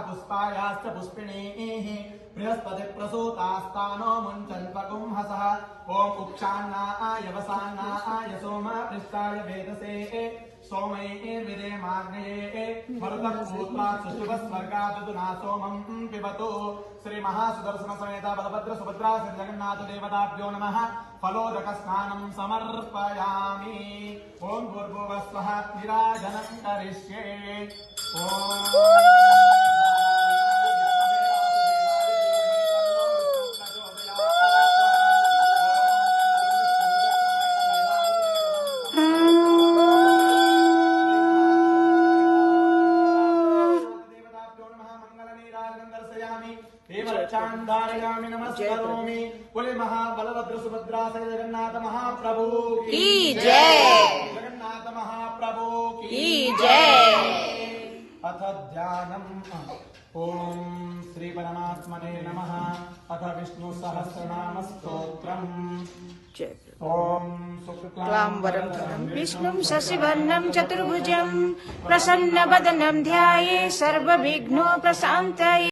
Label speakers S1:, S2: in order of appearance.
S1: पुष्पायाश्च पुष्पिणीः बृहस्पति प्रसूतास्तानो मुञ्चन्पकुंहसः ओम उक्षान्नाय वसान्नाय सोम पृष्ठाय वेदसे सोमैर्विदेमाग्नये मरुतः पूत्वा सुशुभस्वर्गादुना सोमं पिबतु श्री महासुदर्शन समेत बलभद्र सुभद्रा श्री जगन्नाथ देवताभ्यो नमः फलोदक स्नानं समर्पयामि ओम भूर्भुवः स्वः निराजनं करिष्ये चांदारयामि नमस्करोमि कुले महाबलभद्र सुभद्रा से जगन्नाथ महाप्रभु की जय जगन्नाथ महाप्रभु की जय। अथ ध्यानम् ओम श्री परमात्मने नमः। अथ विष्णु सहस्रनाम स्तोत्रम् ओम
S2: शुक्लांबरं विष्णुं शशिवर्णं चतुर्भुजं प्रसन्नवदनं ध्याये सर्वविघ्नोपशान्तये।